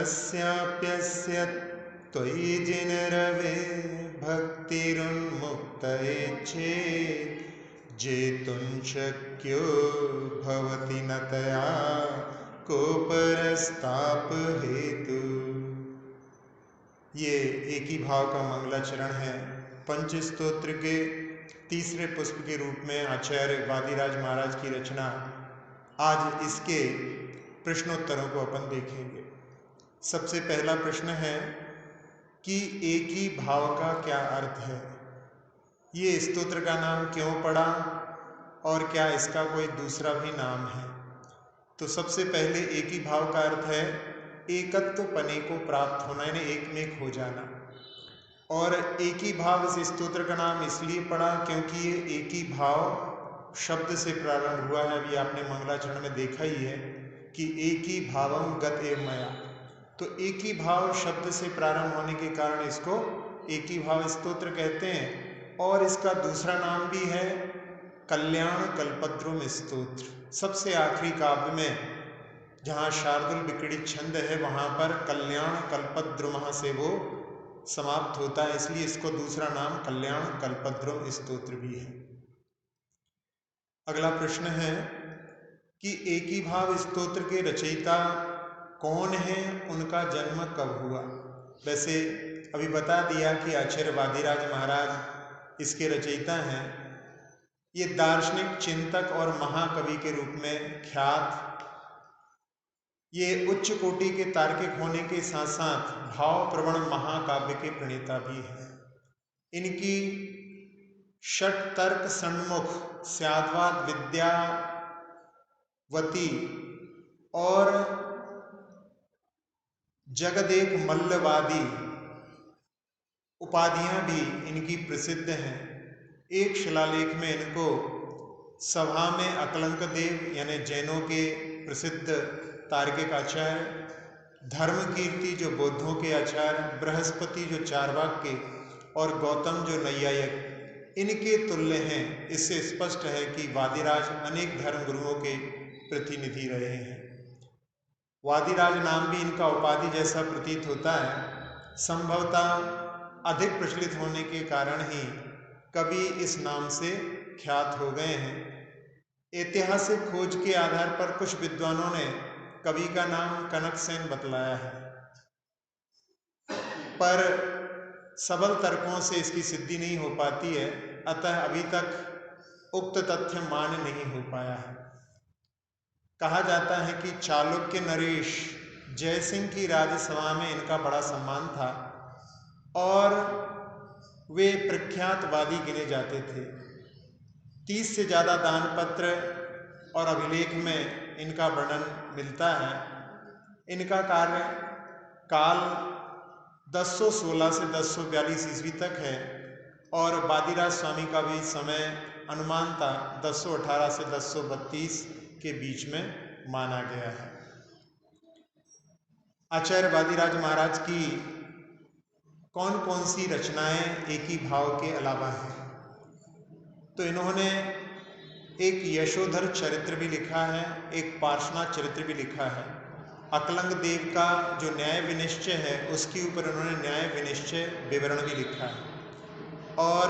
तस्याप्यस्य त्वयि जिनरवे भक्तिरुन्मुक्तये चेत् जेतुं शक्यो भवति न तया कोपरस्ताप हेतु। ये एक ही भाव का मंगलाचरण है। पंच स्तोत्र के तीसरे पुष्प के रूप में आचार्य वादिराज महाराज की रचना। आज इसके प्रश्नोत्तरों को अपन देखेंगे। सबसे पहला प्रश्न है कि एक ही भाव का क्या अर्थ है, ये स्तोत्र का नाम क्यों पड़ा और क्या इसका कोई दूसरा भी नाम है। तो सबसे पहले एक ही भाव का अर्थ है एकत्व पने को प्राप्त होना, यानी एक में एक हो जाना। और एक ही भाव इस स्तोत्र का नाम इसलिए पड़ा क्योंकि ये एक ही भाव शब्द से प्रारंभ हुआ है। अभी आपने मंगलाचरण में देखा ही है कि एक ही भावम गत एव मया। तो एक ही भाव शब्द से प्रारंभ होने के कारण इसको एक ही भाव स्तोत्र कहते हैं। और इसका दूसरा नाम भी है कल्याण कल्पद्रुम स्तोत्र। सबसे आखिरी काव्य में जहाँ शार्दुल विक्रीडित छंद है वहाँ पर कल्याण कल्पद्रुम से वो समाप्त होता है, इसलिए इसको दूसरा नाम कल्याण कल्पद्रुम स्तोत्र भी है। अगला प्रश्न है कि एक ही भाव स्तोत्र के रचयिता कौन है, उनका जन्म कब हुआ। वैसे अभी बता दिया कि आचार्य वादिराज महाराज इसके रचयिता हैं। ये दार्शनिक चिंतक और महाकवि के रूप में ख्यात, ये उच्च कोटि के तार्किक होने के साथ साथ भाव प्रवण महाकाव्य के प्रणेता भी हैं। इनकी षट तर्क सन्मुख स्याद्वाद विद्यावती और जगदेक मल्लवादी उपाधियां भी इनकी प्रसिद्ध हैं। एक शिलालेख में इनको सभा में अकलंक देव यानी जैनों के प्रसिद्ध तार्किक आचार्य, धर्म कीर्ति जो बौद्धों के आचार्य, बृहस्पति जो चार्वाक के और गौतम जो नैयायिक, इनके तुल्य हैं। इससे स्पष्ट है कि वादिराज अनेक धर्म गुरुओं के प्रतिनिधि रहे हैं। वादिराज नाम भी इनका उपाधि जैसा प्रतीत होता है। संभवतः अधिक प्रचलित होने के कारण ही कवि इस नाम से ख्यात हो गए हैं। ऐतिहासिक खोज के आधार पर कुछ विद्वानों ने कवि का नाम कनकसेन बतलाया है, पर सबल तर्कों से इसकी सिद्धि नहीं हो पाती है। अतः अभी तक उक्त तथ्य मान्य नहीं हो पाया है। कहा जाता है कि चालुक्य नरेश जयसिंह की राजसभा में इनका बड़ा सम्मान था और वे प्रख्यातवादी गिने जाते थे। 30 से ज़्यादा दान पत्र और अभिलेख में इनका वर्णन मिलता है। इनका कार्य काल 1016 से 1042 ईस्वी तक है और वादिराज स्वामी का भी समय अनुमानता 1018 से 1032 के बीच में माना गया है। आचार्य वादिराज महाराज की कौन कौन सी रचनाएं एक ही भाव के अलावा हैं, तो इन्होंने एक यशोधर चरित्र भी लिखा है, एक पार्श्वनाथ चरित्र भी लिखा है। अकलंग देव का जो न्याय विनिश्चय है उसके ऊपर उन्होंने न्याय विनिश्चय विवरण भी लिखा है और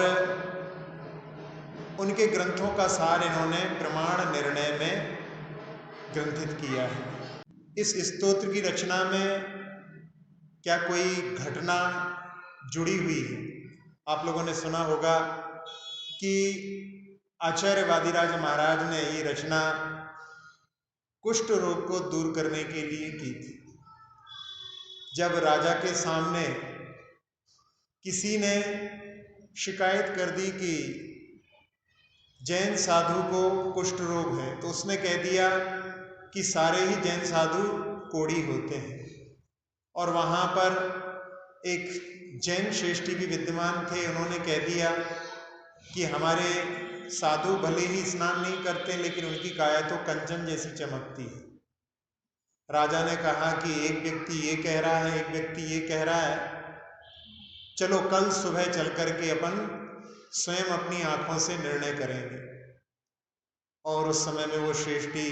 उनके ग्रंथों का सार इन्होंने प्रमाण निर्णय में ग्रंथित किया है। इस स्तोत्र की रचना में क्या कोई घटना जुड़ी हुई है। आप लोगों ने सुना होगा कि आचार्य वादिराज महाराज ने ये रचना कुष्ठ रोग को दूर करने के लिए की थी। जब राजा के सामने किसी ने शिकायत कर दी कि जैन साधु को कुष्ठ रोग है, तो उसने कह दिया कि सारे ही जैन साधु कोढ़ी होते हैं। और वहाँ पर एक जैन श्रेष्ठी भी विद्यमान थे, उन्होंने कह दिया कि हमारे साधु भले ही स्नान नहीं करते लेकिन उनकी काया तो कंचन जैसी चमकती है। राजा ने कहा कि एक व्यक्ति ये कह रहा है, एक व्यक्ति ये कह रहा है, चलो कल सुबह चल करके अपन स्वयं अपनी आंखों से निर्णय करेंगे। और उस समय में वो श्रेष्ठी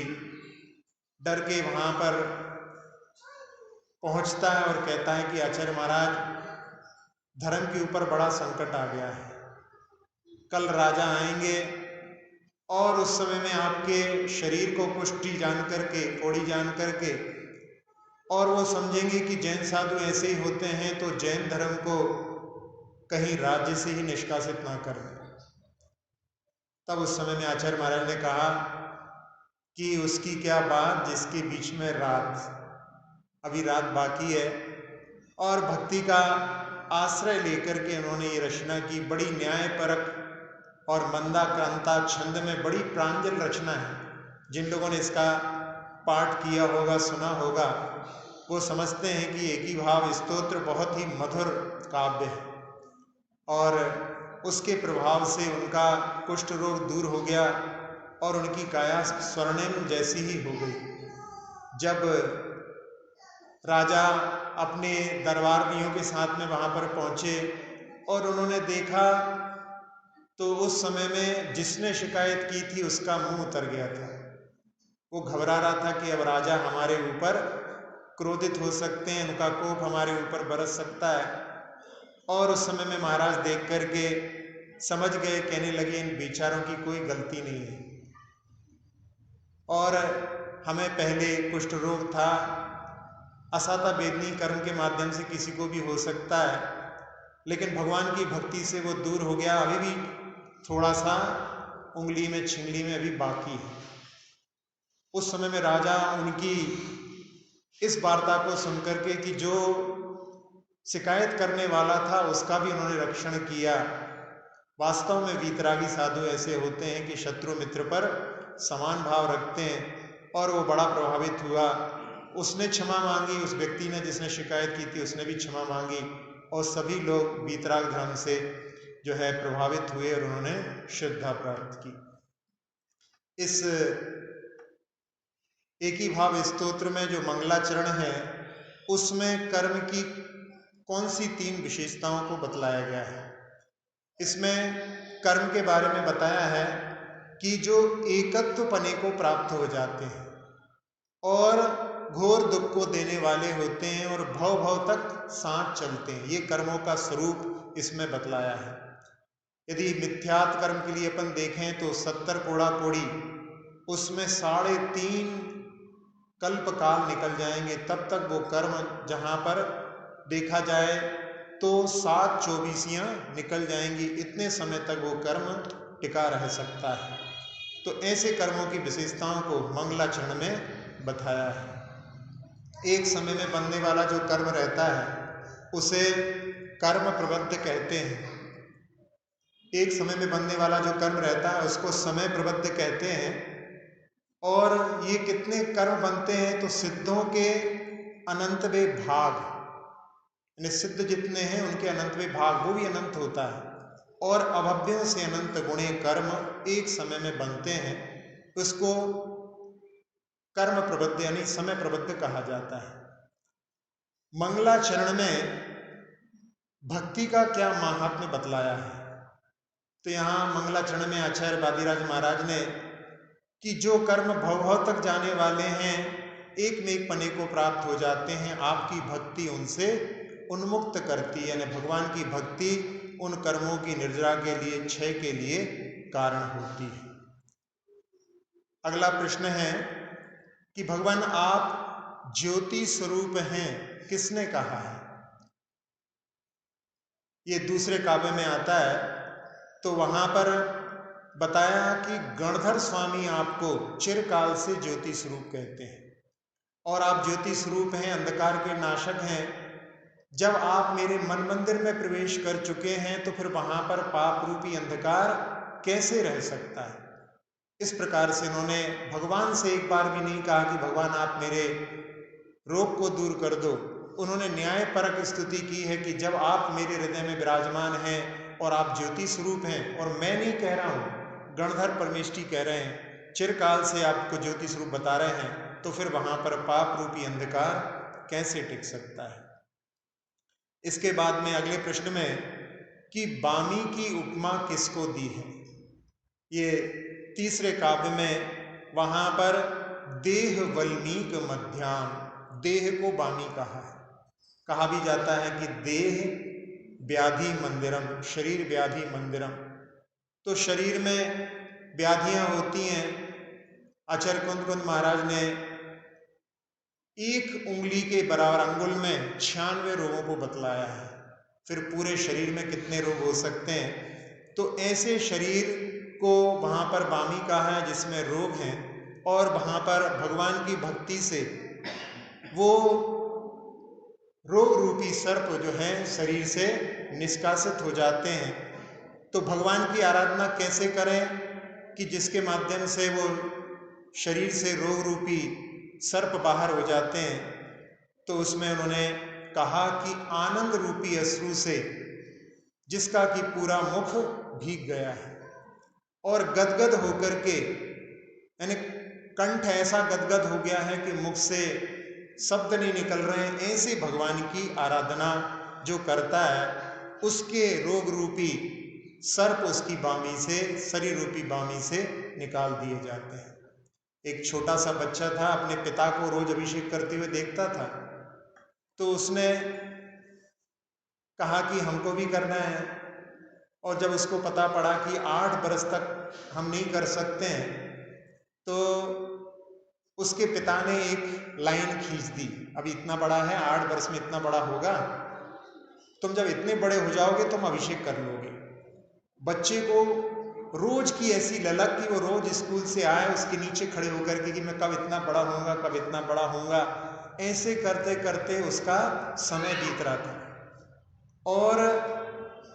डर के वहाँ पर पहुंचता है और कहता है कि आचार्य महाराज, धर्म के ऊपर बड़ा संकट आ गया है। कल राजा आएंगे और उस समय में आपके शरीर को पुष्टि जान करके, कौड़ी जान करके, और वो समझेंगे कि जैन साधु ऐसे ही होते हैं, तो जैन धर्म को कहीं राज्य से ही निष्कासित ना कर दें। तब उस समय में आचार्य महाराज ने कहा कि उसकी क्या बात, जिसके बीच में रात, अभी रात बाकी है। और भक्ति का आश्रय लेकर के उन्होंने ये रचना की। बड़ी न्यायपरक और मंदाक्रांता छंद में बड़ी प्रांजल रचना है। जिन लोगों ने इसका पाठ किया होगा, सुना होगा, वो समझते हैं कि एक ही भाव स्तोत्र बहुत ही मधुर काव्य है और उसके प्रभाव से उनका कुष्ठ रोग दूर हो गया और उनकी काया स्वर्णिम जैसी ही हो गई। जब राजा अपने दरबारियों के साथ में वहाँ पर पहुँचे और उन्होंने देखा, तो उस समय में जिसने शिकायत की थी उसका मुंह उतर गया था। वो घबरा रहा था कि अब राजा हमारे ऊपर क्रोधित हो सकते हैं, उनका कोप हमारे ऊपर बरस सकता है। और उस समय में महाराज देख करके समझ गए, कहने लगे इन बेचारों की कोई गलती नहीं है और हमें पहले कुष्ठ रोग था, असाता वेदनी कर्म के माध्यम से किसी को भी हो सकता है, लेकिन भगवान की भक्ति से वो दूर हो गया। अभी भी थोड़ा सा उंगली में, छिंगली में अभी बाकी है। उस समय में राजा उनकी इस वार्ता को सुनकर के कि जो शिकायत करने वाला था उसका भी उन्होंने रक्षण किया। वास्तव में वीतरागी साधु ऐसे होते हैं कि शत्रु मित्र पर समान भाव रखते हैं और वो बड़ा प्रभावित हुआ। उसने क्षमा मांगी, उस व्यक्ति ने जिसने शिकायत की थी उसने भी क्षमा मांगी और सभी लोग वीतराग धर्म से जो है प्रभावित हुए और उन्होंने श्रद्धा प्राप्त की। इस एक ही भाव स्तोत्र में जो मंगलाचरण है उसमें कर्म की कौन सी 3 विशेषताओं को बतलाया गया है। इसमें कर्म के बारे में बताया है कि जो एकत्व पने को प्राप्त हो जाते हैं और घोर दुख को देने वाले होते हैं और भव भव तक साथ चलते हैं, ये कर्मों का स्वरूप इसमें बतलाया है। यदि मिथ्यात् कर्म के लिए अपन देखें तो 70 कोड़ा कोड़ी, उसमें 3.5 कल्प काल निकल जाएंगे, तब तक वो कर्म, जहाँ पर देखा जाए तो 7 24 निकल जाएंगी, इतने समय तक वो कर्म टिका रह सकता है। तो ऐसे कर्मों की विशेषताओं को मंगलाचरण में बताया है। एक समय में बनने वाला जो कर्म रहता है उसे कर्म प्रबद्ध कहते हैं। एक समय में बनने वाला जो कर्म रहता है उसको समय प्रबद्ध कहते हैं। और ये कितने कर्म बनते हैं तो सिद्धों के अनंतवे भाग, यानी सिद्ध जितने हैं उनके अनंतवे भाग, वो भी अनंत होता है। और अभव्यों से अनंत गुणे कर्म एक समय में बनते हैं, उसको कर्म प्रबद्ध यानी समय प्रबद्ध कहा जाता है। मंगलाचरण में भक्ति का क्या महात्म्य बतलाया है, तो यहाँ मंगलाचरण में आचार्य वादिराज महाराज ने कि जो कर्म भव भव तक जाने वाले हैं, एक में एक पने को प्राप्त हो जाते हैं, आपकी भक्ति उनसे उन्मुक्त करती है, यानी भगवान की भक्ति उन कर्मों की निर्जरा के लिए, क्षय के लिए कारण होती है। अगला प्रश्न है कि भगवान आप ज्योति स्वरूप हैं, किसने कहा है? ये दूसरे काव्य में आता है, तो वहां पर बताया कि गणधर स्वामी आपको चिरकाल से ज्योति स्वरूप कहते हैं और आप ज्योति स्वरूप हैं, अंधकार के नाशक हैं। जब आप मेरे मन मंदिर में प्रवेश कर चुके हैं तो फिर वहां पर पाप रूपी अंधकार कैसे रह सकता है? इस प्रकार से उन्होंने भगवान से एक बार भी नहीं कहा कि भगवान आप मेरे रोग को दूर कर दो। उन्होंने न्यायपरक स्तुति की है कि जब आप मेरे हृदय में विराजमान हैं और आप ज्योति स्वरूप हैं, और मैं नहीं कह रहा हूँ, गणधर परमेष्ठी कह रहे हैं, चिरकाल से आपको ज्योति स्वरूप बता रहे हैं, तो फिर वहां पर पाप रूपी अंधकार कैसे टिक सकता है? इसके बाद में अगले प्रश्न में कि बामी की उपमा किसको दी है, ये तीसरे काव्य में वहां पर देह वल्मीक मध्याम, देह को बामी कहा है। कहा भी जाता है कि देह व्याधि मंदिरम, शरीर व्याधि मंदिरम। तो शरीर में व्याधियां होती हैं। आचार्य कुंद कुंद महाराज ने एक उंगली के बराबर अंगुल में 96 रोगों को बतलाया है। फिर पूरे शरीर में कितने रोग हो सकते हैं। तो ऐसे शरीर को वहाँ पर वामी कहा है जिसमें रोग हैं, और वहाँ पर भगवान की भक्ति से वो रोग रूपी सर्प जो है शरीर से निष्कासित हो जाते हैं। तो भगवान की आराधना कैसे करें कि जिसके माध्यम से वो शरीर से रोग रूपी सर्प बाहर हो जाते हैं। तो उसमें उन्होंने कहा कि आनंद रूपी अश्रु से जिसका कि पूरा मुख भीग गया है और गदगद होकर के, यानी कंठ ऐसा गदगद हो गया है कि मुख से शब्द नहीं निकल रहे हैं, ऐसे भगवान की आराधना जो करता है उसके रोग रूपी सर्प उसकी बामी से, शरीर रूपी बामी से निकाल दिए जाते हैं। एक छोटा सा बच्चा था, अपने पिता को रोज अभिषेक करते हुए देखता था, तो उसने कहा कि हमको भी करना है। और जब उसको पता पड़ा कि 8 बरस तक हम नहीं कर सकते हैं, तो उसके पिता ने एक लाइन खींच दी, अभी इतना बड़ा है, 8 बरस में इतना बड़ा होगा, तुम जब इतने बड़े हो जाओगे तुम अभिषेक कर लोगे। बच्चे को रोज की ऐसी ललक कि वो रोज स्कूल से आए, उसके नीचे खड़े होकर के कि मैं कब इतना बड़ा होऊंगा, कब इतना बड़ा होऊंगा। ऐसे करते करते उसका समय बीत रहा था। और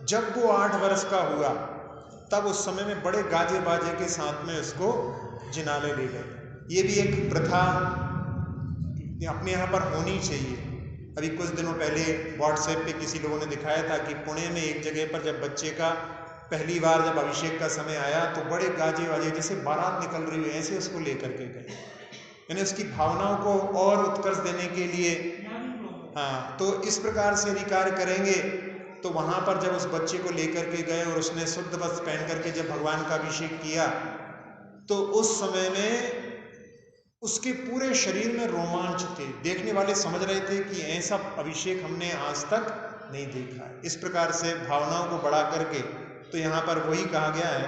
जब वो 8 वर्ष का हुआ तब उस समय में बड़े गाजे बाजे के साथ में उसको जिनाले ले गए। ये भी एक प्रथा अपने यहाँ पर होनी चाहिए। अभी कुछ दिनों पहले व्हाट्सएप पे किसी लोगों ने दिखाया था कि पुणे में एक जगह पर जब बच्चे का पहली बार जब अभिषेक का समय आया तो बड़े गाजे वाजे जैसे बारात निकल रही हो ऐसे उसको लेकर के गए, यानी उसकी भावनाओं को और उत्कर्ष देने के लिए। हाँ, तो इस प्रकार से यदि कार्य करेंगे तो वहाँ पर जब उस बच्चे को लेकर के गए और उसने शुद्ध वस्त्र पहन करके जब भगवान का अभिषेक किया, तो उस समय में उसके पूरे शरीर में रोमांच थे। देखने वाले समझ रहे थे कि ऐसा अभिषेक हमने आज तक नहीं देखा है। इस प्रकार से भावनाओं को बढ़ा करके, तो यहाँ पर वही कहा गया है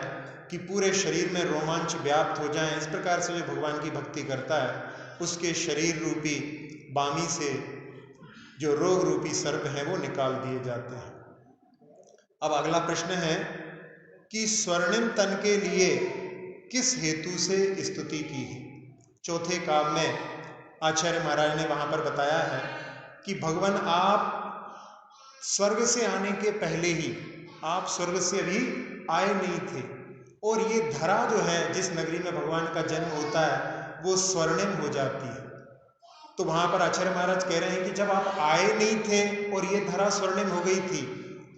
कि पूरे शरीर में रोमांच व्याप्त हो जाए। इस प्रकार से जो भगवान की भक्ति करता है उसके शरीर रूपी बामी से जो रोग रूपी सर्प है वो निकाल दिए जाते हैं। अब अगला प्रश्न है कि स्वर्णिम तन के लिए किस हेतु से स्तुति की है। चौथे काव्य में आचार्य महाराज ने वहां पर बताया है कि भगवान आप स्वर्ग से आने के पहले ही, आप स्वर्ग से अभी आए नहीं थे, और ये धरा जो है जिस नगरी में भगवान का जन्म होता है वो स्वर्णिम हो जाती है। तो वहां पर आचार्य महाराज कह रहे हैं कि जब आप आए नहीं थे और ये धरा स्वर्णिम हो गई थी,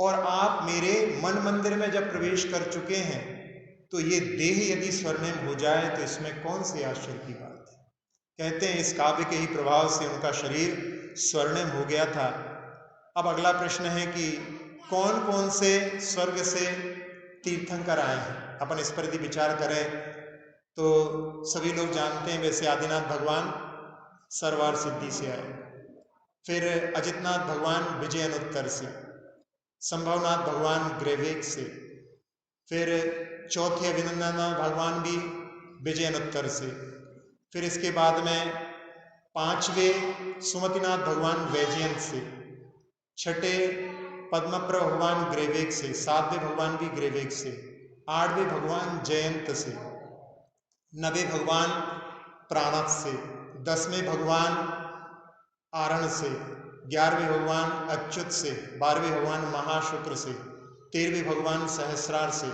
और आप मेरे मन मंदिर में जब प्रवेश कर चुके हैं, तो ये देह यदि स्वर्णिम हो जाए तो इसमें कौन सी आश्चर्य की बात है। कहते हैं इस काव्य के ही प्रभाव से उनका शरीर स्वर्णिम हो गया था। अब अगला प्रश्न है कि कौन कौन से स्वर्ग से तीर्थंकर आए हैं। अपन इस पर यदि विचार करें तो सभी लोग जानते हैं, वैसे आदिनाथ भगवान सरवार सिद्धि से आए, फिर अजितनाथ भगवान विजयनोत्तर से, संभवनाथ भगवान ग्रेवेक से, फिर चौथे अभिनंदननाथ भगवान भी विजयनोत्तर से, फिर इसके बाद में पांचवें सुमतिनाथ भगवान वैजयंत से, छठे पद्मप्र भगवान ग्रेवेक से, सातवें भगवान भी ग्रेवेक से, आठवें भगवान जयंत से, नवे भगवान प्राणत से, 10वें भगवान आरण से, 11वें भगवान अच्युत से, 12वें भगवान महाशुक्र से, 13वें भगवान सहस्रार से,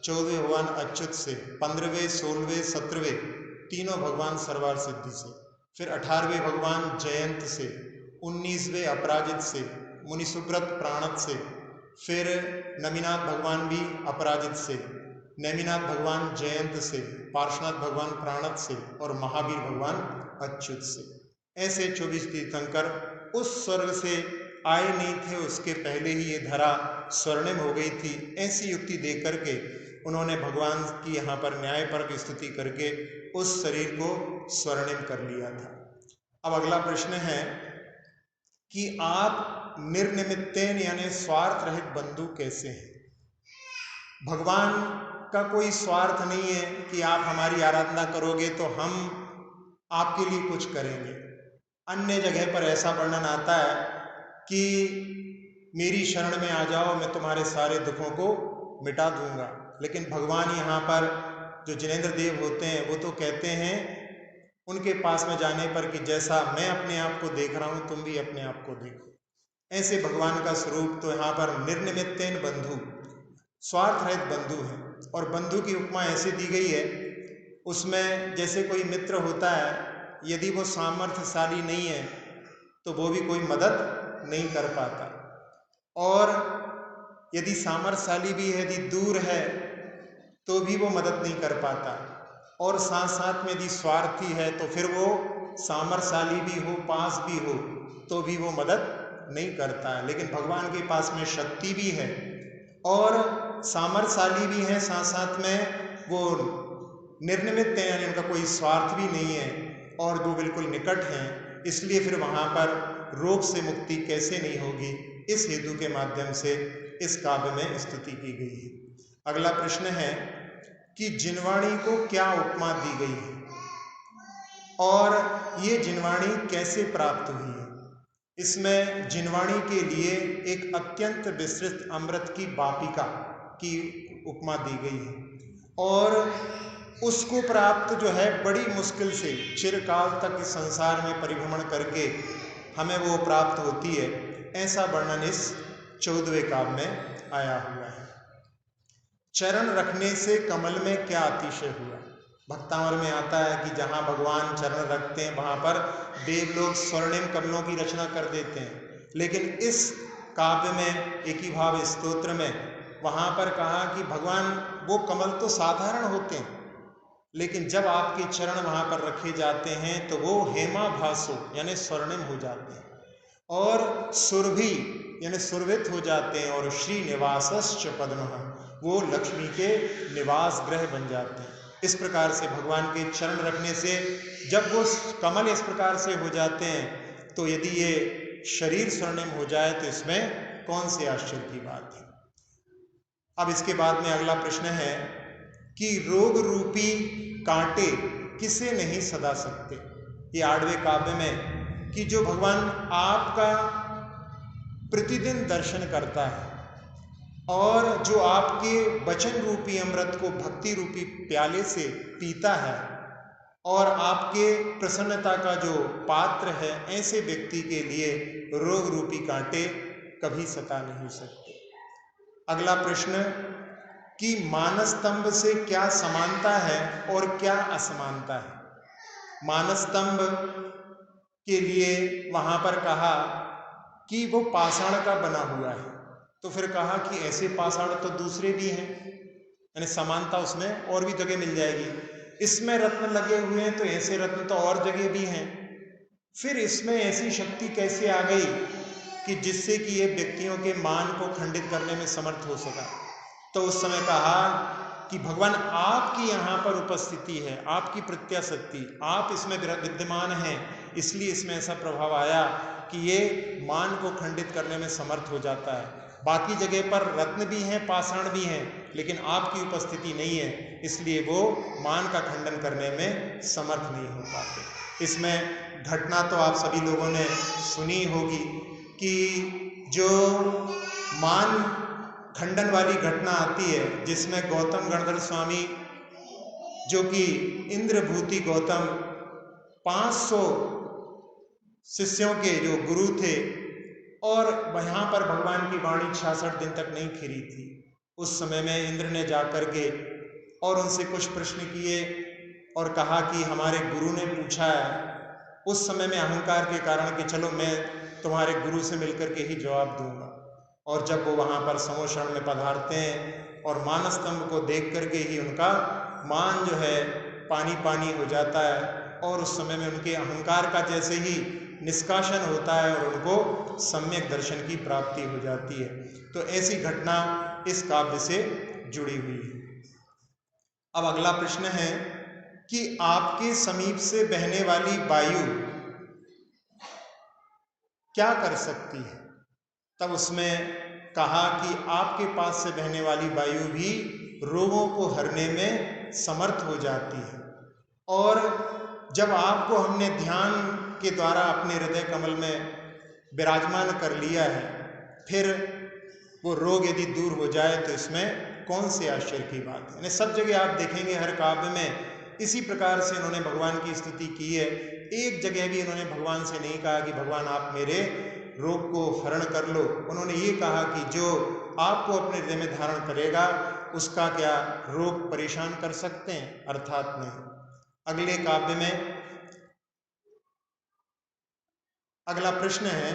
14वें भगवान अच्युत से, 15वें 16वें 17वें तीनों भगवान सरवार सिद्धि से, फिर 18वें भगवान जयंत से, 19वें अपराजित से, मुनिसुब्रत प्राणत से, फिर नमीनाथ भगवान भी अपराजित से, नैमिनाथ भगवान जयंत से, पार्श्वनाथ भगवान प्राणत से और महावीर भगवान अच्युत से। ऐसे 24 तीर्थंकर उस स्वर्ग से आए नहीं थे, उसके पहले ही ये धरा स्वर्णिम हो गई थी। ऐसी युक्ति दे करके उन्होंने भगवान की यहाँ पर न्यायपरक स्तुति करके उस शरीर को स्वर्णिम कर लिया था। अब अगला प्रश्न है कि आप निर्निमित्तेन यानी स्वार्थ रहित बंधु कैसे हैं। भगवान का कोई स्वार्थ नहीं है कि आप हमारी आराधना करोगे तो हम आपके लिए कुछ करेंगे। अन्य जगह पर ऐसा वर्णन आता है कि मेरी शरण में आ जाओ, मैं तुम्हारे सारे दुखों को मिटा दूंगा। लेकिन भगवान यहाँ पर जो जिनेंद्र देव होते हैं वो तो कहते हैं उनके पास में जाने पर कि जैसा मैं अपने आप को देख रहा हूँ तुम भी अपने आप को देखो। ऐसे भगवान का स्वरूप तो यहाँ पर निर्निमित्तेन बंधु, स्वार्थ रहित बंधु है। और बंधु की उपमा ऐसे दी गई है, उसमें जैसे कोई मित्र होता है, यदि वो सामर्थ्यशाली नहीं है तो वो भी कोई मदद नहीं कर पाता, और यदि सामर्थ्यशाली भी है, यदि दूर है तो भी वो मदद नहीं कर पाता, और साथ साथ में यदि स्वार्थी है तो फिर वो सामर्थ्यशाली भी हो, पास भी हो, तो भी वो मदद नहीं करता है। लेकिन भगवान के पास में शक्ति भी है और सामर्थ्यशाली भी है, साथ साथ में वो निर्निमित्त है, यानी उनका कोई स्वार्थ भी नहीं है और वो बिल्कुल निकट हैं। इसलिए फिर वहाँ पर रोग से मुक्ति कैसे नहीं होगी, इस हेतु के माध्यम से इस काव्य में स्तुति की गई है। अगला प्रश्न है कि जिनवाणी को क्या उपमा दी गई है और ये जिनवाणी कैसे प्राप्त हुई है। इसमें जिनवाणी के लिए एक अत्यंत विस्तृत अमृत की वापिका की उपमा दी गई है और उसको प्राप्त जो है बड़ी मुश्किल से चिरकाल तक इस संसार में परिभ्रमण करके हमें वो प्राप्त होती है। ऐसा वर्णन इस 14वें काव्य में आया हुआ है। चरण रखने से कमल में क्या अतिशय हुआ। भक्तामर में आता है कि जहाँ भगवान चरण रखते हैं वहाँ पर देवलोग स्वर्णिम कमलों की रचना कर देते हैं। लेकिन इस काव्य में एकी भाव स्तोत्र में वहाँ पर कहा कि भगवान वो कमल तो साधारण होते हैं, लेकिन जब आपके चरण वहाँ पर रखे जाते हैं तो वो हेमाभासो यानी स्वर्णिम हो जाते हैं और सुरभि यानी सुरभित हो जाते हैं, और श्री निवासश्च पद्मः, वो लक्ष्मी के निवास ग्रह बन जाते हैं। इस प्रकार से भगवान के चरण रखने से जब वो कमल इस प्रकार से हो जाते हैं तो यदि ये शरीर स्वर्णिम हो जाए तो इसमें कौन से आश्चर्य की बात है। अब इसके बाद में अगला प्रश्न है कि रोग रूपी कांटे किसे नहीं सदा सकते। ये 8वें काव्य में कि जो भगवान आपका प्रतिदिन दर्शन करता है और जो आपके वचन रूपी अमृत को भक्ति रूपी प्याले से पीता है और आपके प्रसन्नता का जो पात्र है, ऐसे व्यक्ति के लिए रोग रूपी कांटे कभी सता नहीं सकते। अगला प्रश्न कि मानस्तंभ से क्या समानता है और क्या असमानता है। मानस्तंभ के लिए वहाँ पर कहा कि वो पाषाण का बना हुआ है, तो फिर कहा कि ऐसे पाषाण तो दूसरे भी हैं, यानी समानता उसमें और भी जगह मिल जाएगी। इसमें रत्न लगे हुए हैं तो ऐसे रत्न तो और जगह भी हैं। फिर इसमें ऐसी शक्ति कैसे आ गई कि जिससे कि ये व्यक्तियों के मान को खंडित करने में समर्थ हो सका। तो उस समय कहा कि भगवान आपकी यहाँ पर उपस्थिति है, आपकी प्रत्याशक्ति, आप इसमें विद्यमान हैं, इसलिए इसमें ऐसा प्रभाव आया कि ये मान को खंडित करने में समर्थ हो जाता है। बाकी जगह पर रत्न भी हैं, पाषाण भी हैं, लेकिन आपकी उपस्थिति नहीं है, इसलिए वो मान का खंडन करने में समर्थ नहीं हो पाते। इसमें घटना तो आप सभी लोगों ने सुनी होगी कि जो मान खंडन वाली घटना आती है जिसमें गौतम गणधर स्वामी जो कि इंद्रभूति गौतम 500 शिष्यों के जो गुरु थे और वहाँ पर भगवान की वाणी 66 दिन तक नहीं खिरी थी। उस समय में इंद्र ने जाकर के और उनसे कुछ प्रश्न किए और कहा कि हमारे गुरु ने पूछा है। उस समय में अहंकार के कारण कि चलो मैं तुम्हारे गुरु से मिलकर के ही जवाब दूंगा। और जब वो वहाँ पर समोषण में पधारते हैं और मानस्तंभ को देख करके ही उनका मान जो है पानी पानी हो जाता है और उस समय में उनके अहंकार का जैसे ही निष्कासन होता है और उनको सम्यक दर्शन की प्राप्ति हो जाती है। तो ऐसी घटना इस काव्य से जुड़ी हुई है। अब अगला प्रश्न है कि आपके समीप से बहने वाली वायु क्या कर सकती है? तब उसमें कहा कि आपके पास से बहने वाली वायु भी रोगों को हरने में समर्थ हो जाती है, और जब आपको हमने ध्यान के द्वारा अपने हृदय कमल में विराजमान कर लिया है, फिर वो रोग यदि दूर हो जाए तो इसमें कौन से आश्चर्य की बात है। यानी सब जगह आप देखेंगे, हर काव्य में इसी प्रकार से इन्होंने भगवान की स्तुति की है। एक जगह भी इन्होंने भगवान से नहीं कहा कि भगवान आप मेरे रोग को हरण कर लो। उन्होंने ये कहा कि जो आपको अपने हृदय में धारण करेगा उसका क्या रोग परेशान कर सकते हैं? अर्थात नहीं। अगले काव्य में अगला प्रश्न है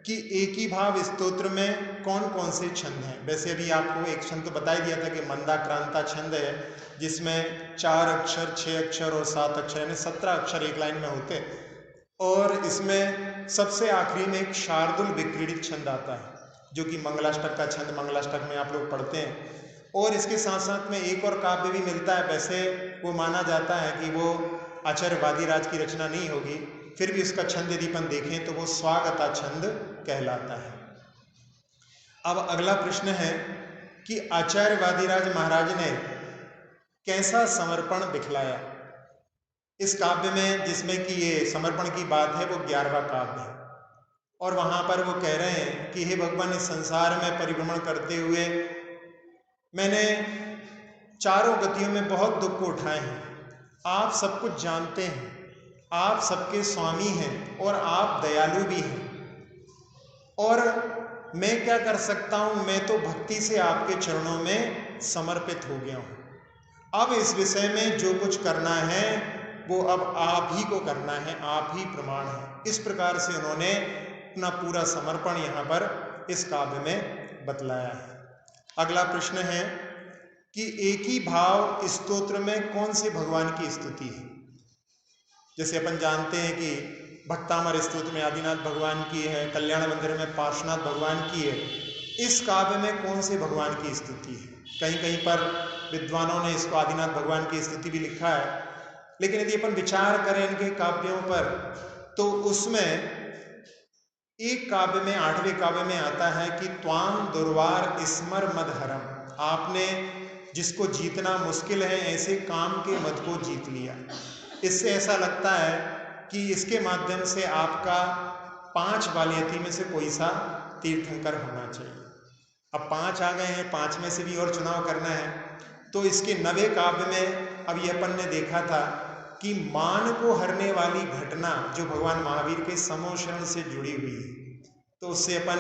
कि एक ही भाव स्तोत्र में कौन कौन से छंद हैं। वैसे अभी आपको एक छंद तो बता ही दिया था कि मंदाक्रांता छंद है, जिसमें 4 अक्षर, 6 अक्षर और 7 अक्षर यानी 17 अक्षर एक लाइन में होते, और इसमें सबसे आखिरी में एक शार्दुल विक्रीडित छंद आता है जो कि मंगलाष्टक का छंद मंगलाष्टक में आप लोग पढ़ते हैं। और इसके साथ साथ में एक और काव्य भी मिलता है, वैसे वो माना जाता है कि वो आचार्य वादिराज की रचना नहीं होगी, फिर भी उसका छंद यदि अपन देखें तो वो स्वागता छंद कहलाता है। अब अगला प्रश्न है कि आचार्य वादिराज महाराज ने कैसा समर्पण दिखलाया। इस काव्य में जिसमें कि ये समर्पण की बात है वो 11वां काव्य है, और वहां पर वो कह रहे हैं कि हे भगवान, इस संसार में परिभ्रमण करते हुए मैंने चारों गतियों में बहुत दुख को उठाए हैं। आप सब कुछ जानते हैं, आप सबके स्वामी हैं और आप दयालु भी हैं, और मैं क्या कर सकता हूं, मैं तो भक्ति से आपके चरणों में समर्पित हो गया हूं। अब इस विषय में जो कुछ करना है वो अब आप ही को करना है, आप ही प्रमाण है। इस प्रकार से उन्होंने अपना पूरा समर्पण यहाँ पर इस काव्य में बतलाया है। अगला प्रश्न है कि एक ही भाव स्तोत्र में कौन से भगवान की स्तुति है। जैसे अपन जानते हैं कि भक्तामर स्तोत्र में आदिनाथ भगवान की है, कल्याण मंदिर में पार्श्वनाथ भगवान की है। इस काव्य में कौन से भगवान की स्तुति है? कहीं कहीं पर विद्वानों ने इसको आदिनाथ भगवान की स्तुति भी लिखा है, लेकिन यदि अपन विचार करें इनके काव्यों पर तो उसमें एक काव्य में 8वें काव्य में आता है कि त्वाम दुर्वार स्मर मदहरम, आपने जिसको जीतना मुश्किल है ऐसे काम के मद को जीत लिया। इससे ऐसा लगता है कि इसके माध्यम से आपका 5 बालियती में से कोई सा तीर्थंकर होना चाहिए। अब 5 आ गए हैं, 5 में से भी और चुनाव करना है। तो इसके 9वें काव्य में अब ये अपन ने देखा था कि मान को हरने वाली घटना जो भगवान महावीर के समोशरण से जुड़ी हुई है, तो उससे अपन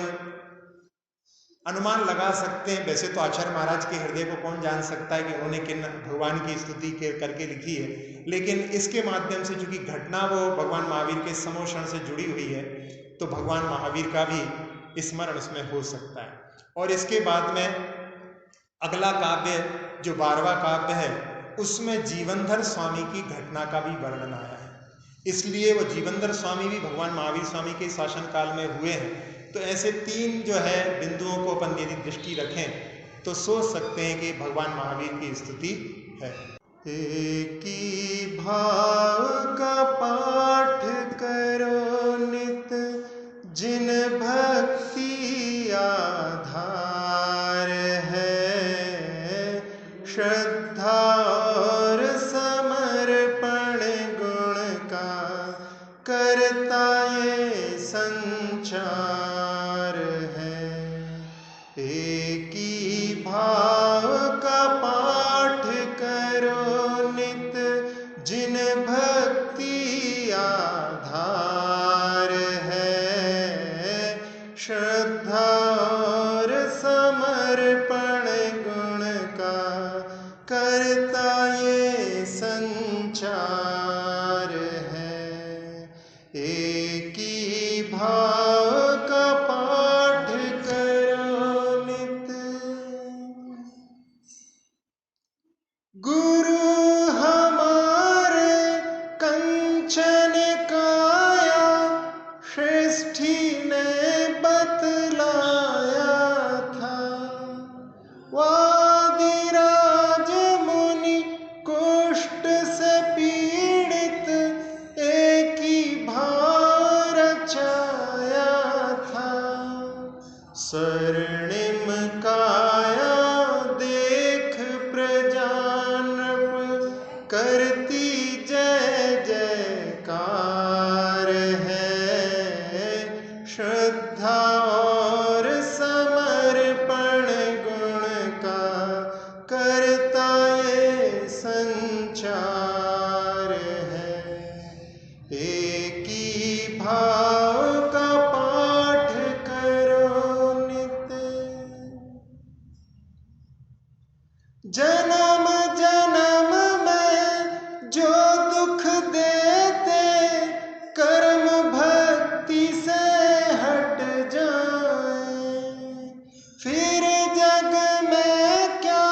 अनुमान लगा सकते हैं। वैसे तो आचार्य महाराज के हृदय को कौन जान सकता है कि उन्होंने किन भगवान की स्तुति करके लिखी है, लेकिन इसके माध्यम से चूंकि घटना वो भगवान महावीर के समोशरण से जुड़ी हुई है तो भगवान महावीर का भी स्मरण उसमें हो सकता है। और इसके बाद में अगला काव्य जो 12वां काव्य है उसमें जीवनधर स्वामी की घटना का भी वर्णन आया है, इसलिए वो जीवनधर स्वामी भी भगवान महावीर स्वामी के शासन काल में हुए हैं। तो ऐसे 3 जो है बिंदुओं को अपन यदि दृष्टि रखें तो सोच सकते हैं कि भगवान महावीर की स्तुति है। एक ही भाव का पाठ करो नित, जिन भक्ति आधार है, श्रद्धा और समर्पण गुण का करता ये संचार है। एक ही भाव का पाठ करो नित, जिन भक्ति आधार है, श्रद्धा और समर्पण गुण का करता ये संचार है। एक ही भाव का पाठ करो नित। स्वर्णिम काया देख प्रजानप करती जय जयकार है। श्रद्धा और समर्पण गुण का करता ये संचार है। एक ही भाव का पाठ करो नित, जन्म जन्म में जो दुख देते कर्म भक्ति से हट जाए। फिर जग में क्या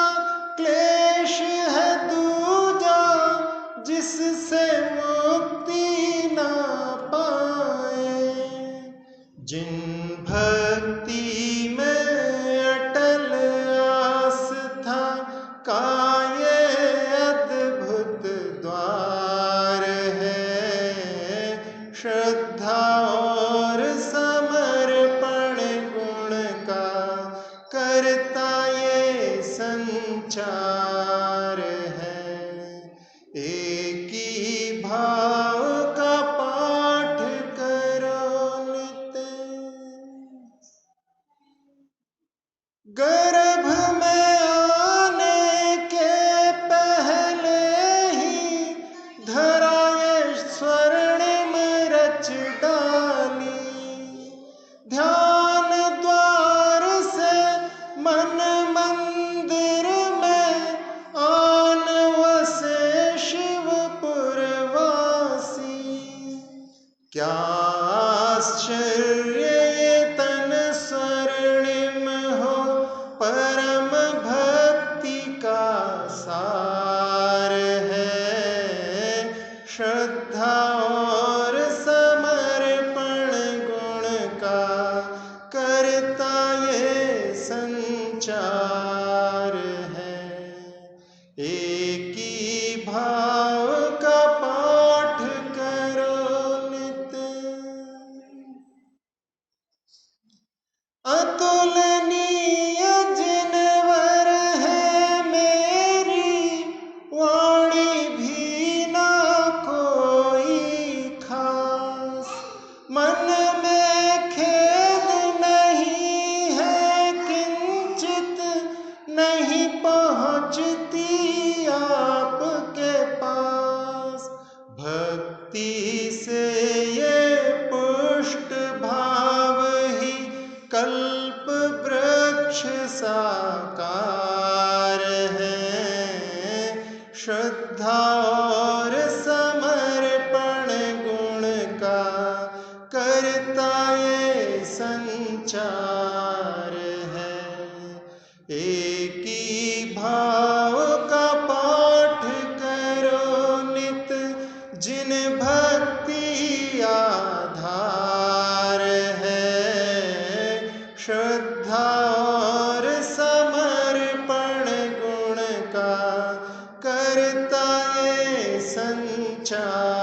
क्लेश है दूजा, जिससे मुक्ति ना पाए। जिन भक्ति में अटल आस्था का ये अद्भुत द्वार है। श्रद्धा और समर्पण गुण का करता ये संचार है। एक ही भाव का पाठ करो नित, गर्भ में आने के पहले ही धरा ये स्वर्णिम रच डाली। ध्यान द्वार से मन मंदिर में आन वसे शिवपुर वासी। क्या आश्चर्य ये तन स्वर्णिम हो, परम भक्ति का सार है। श्रद्धा और समर्पण गुण का करता ये संचार है। एक ही भाव का पाठ करो नित, अतुलनीय जिनवर है मेरी वाणी भी ना कोई खास। मन में खेद नहीं है किंचित, नहीं पहुँचती आपके पास। भक्ति से ये पुष्ट भाव ही कल्प वृक्ष साकार है। श्रद्धा और समर्पण गुण का करता ये संचार है। एक ही भाव का पाठ करो नित, जिन भक्ति आधार है। श्रद्धा और समर्पण गुण का करता ये संचार